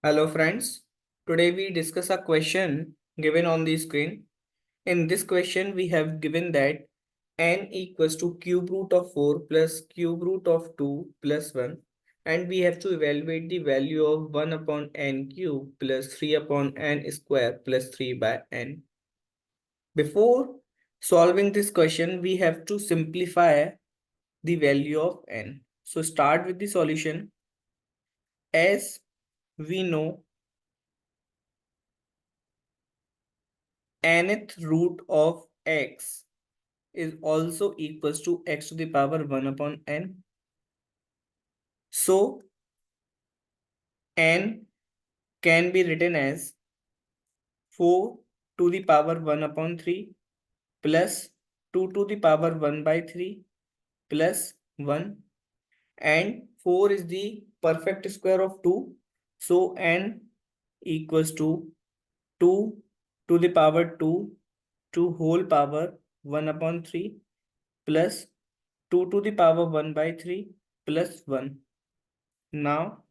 Hello friends, today we discuss a question given on the screen. In this question we have given that n equals to cube root of 4 plus cube root of 2 plus 1, and we have to evaluate the value of 1 upon n cube plus 3 upon n square plus 3 by n. Before solving this question we have to simplify the value of n. So start with the solution. As we know, nth root of x is also equals to x to the power 1 upon n. So n can be written as 4 to the power 1 upon 3 plus 2 to the power 1 by 3 plus 1, and 4 is the perfect square of 2. So n equals to 2 to the power 2 to whole power 1 upon 3 plus 2 to the power 1 by 3 plus 1. Now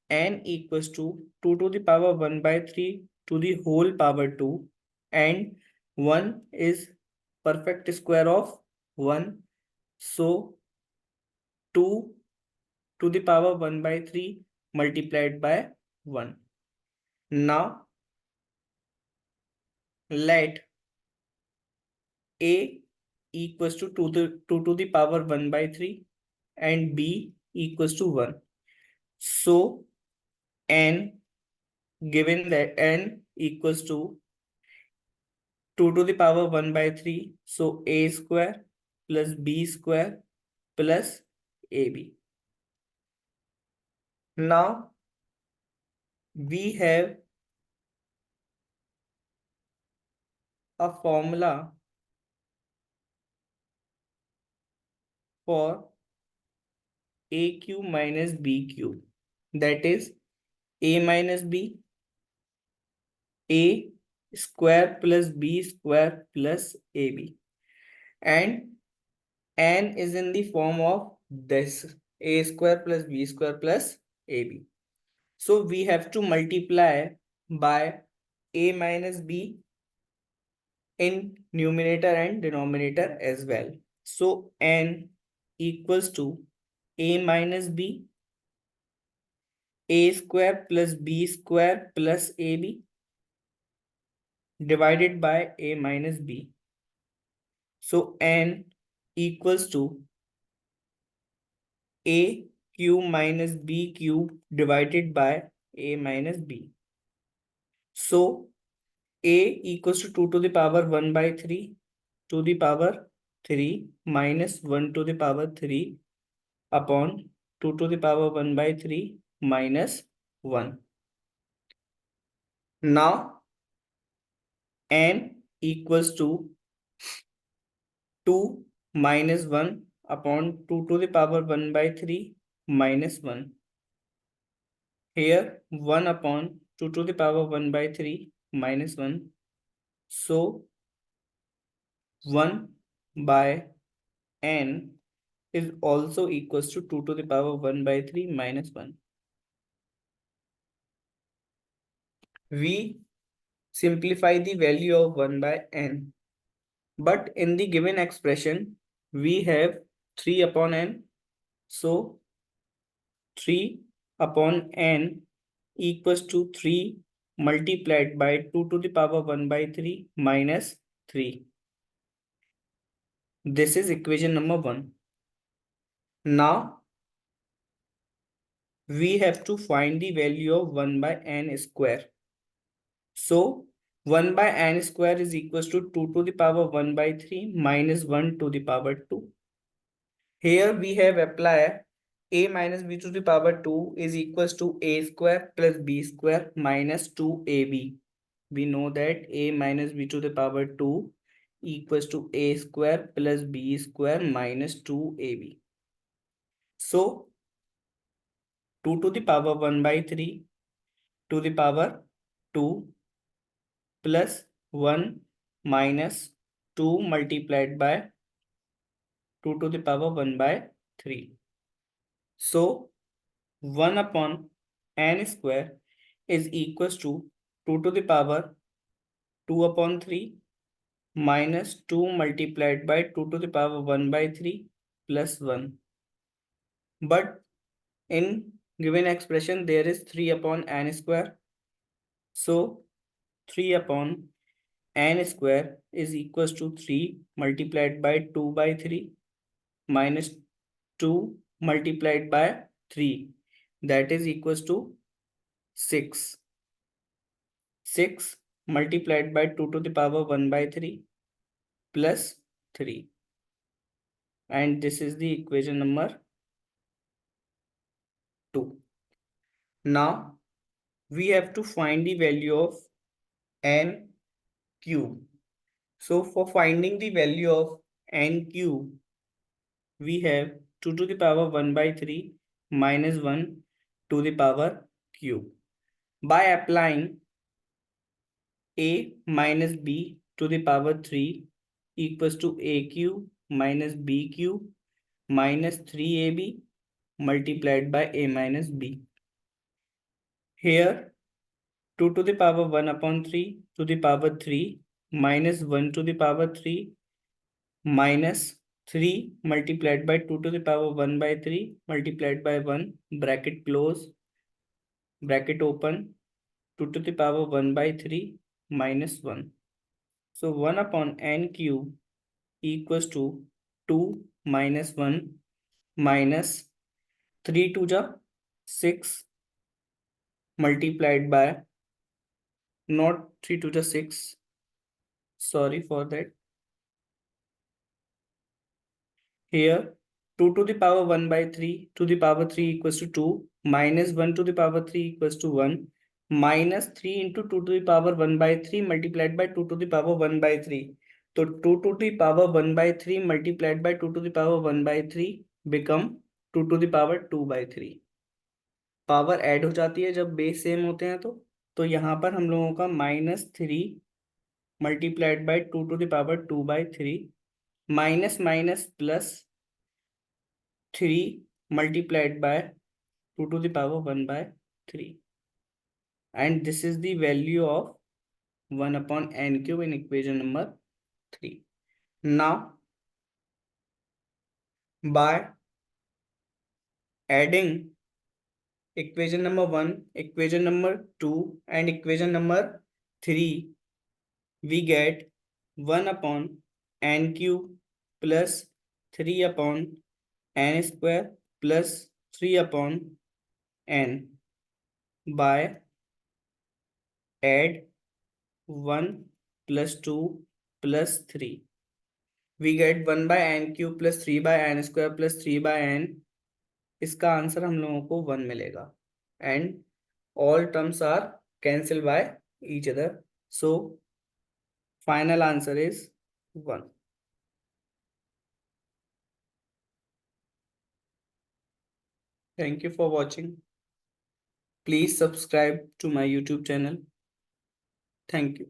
n equals to 2 to the power 1 by 3 to the whole power 2, and 1 is perfect square of 1. So 2 to the power 1 by 3 multiplied by 1. Now let a equals to 2 to the power 1 by 3 and b equals to 1. So n, given that n equals to 2 to the power 1 by 3, so a square plus b square plus ab. Now we have a formula for a cube minus b cube, that is a minus b, a square plus b square plus ab, and n is in the form of this a square plus b square plus ab. So we have to multiply by a minus b in numerator and denominator as well. So n equals to a minus b, a square plus b square plus ab divided by a minus b. So n equals to a cube minus b cube divided by a minus b. So a equals to 2 to the power 1 by 3 to the power 3 minus 1 to the power 3 upon 2 to the power 1 by 3 minus 1. Now n equals to 2 minus 1 upon 2 to the power 1 by 3 minus 1. Here 1 upon 2 to the power 1 by 3 minus 1. So 1 by n is also equals to 2 to the power 1 by 3 minus 1. We simplify the value of 1 by n. But in the given expression, we have 3 upon n. So 3 upon n equals to 3 multiplied by 2 to the power 1 by 3 minus 3. This is equation number 1. Now we have to find the value of 1 by n square. So 1 by n square is equals to 2 to the power 1 by 3 minus 1 to the power 2. Here we have applied a minus b to the power 2 is equals to a square plus b square minus 2ab. We know that a minus b to the power 2 equals to a square plus b square minus 2ab. So 2 to the power 1 by 3 to the power 2 plus 1 minus 2 multiplied by 2 to the power 1 by 3. So 1 upon n square is equals to 2 to the power 2 upon 3 minus 2 multiplied by 2 to the power 1 by 3 plus 1. But in given expression there is 3 upon n square. So 3 upon n square is equals to 3 multiplied by 2 by 3 minus 2 multiplied by 3, that is equals to 6. 6 multiplied by 2 to the power 1 by 3 plus 3, and this is the equation number 2. Now we have to find the value of n cube. So for finding the value of n cube, we have 2 to the power 1 by 3 minus 1 to the power cube. By applying a minus b to the power 3 equals to a cube minus b cube minus 3ab multiplied by a minus b. Here 2 to the power 1 upon 3 to the power 3 minus 1 to the power 3 minus 3 multiplied by 2 to the power 1 by 3 multiplied by 1, bracket close, bracket open, 2 to the power 1 by 3 minus 1. So 1 upon n cube equals to 2 minus 1 minus 3 to the 6 multiplied by, not 3 to the 6, sorry for that. Here 2 to the power 1 by 3 to the power 3 equals to 2 minus 1 to the power 3 equals to 1 minus 3 into 2 to the power 1 by 3 multiplied by 2 to the power 1 by 3. So 2 to the power 1 by 3 multiplied by 2 to the power 1 by 3 become 2 to the power 2 by 3. Power add हो जाती है जब base same होते हैं तो यहाँ पर हम लोगों का -3 multiplied by 2 to the power 2 by 3 minus minus plus 3 multiplied by 2 to the power 1 by 3, and this is the value of 1 upon n cube in equation number 3. Now by adding equation number 1, equation number 2 and equation number 3, we get 1 upon n cube plus 3 upon n square plus 3 upon n. By add 1 plus 2 plus 3, we get 1 by n cube plus 3 by n square plus 3 by n. इसका answer हम लोगों को 1 मिलेगा, and all terms are cancelled by each other, so final answer is 1. Thank you for watching. Please subscribe to my YouTube channel. Thank you.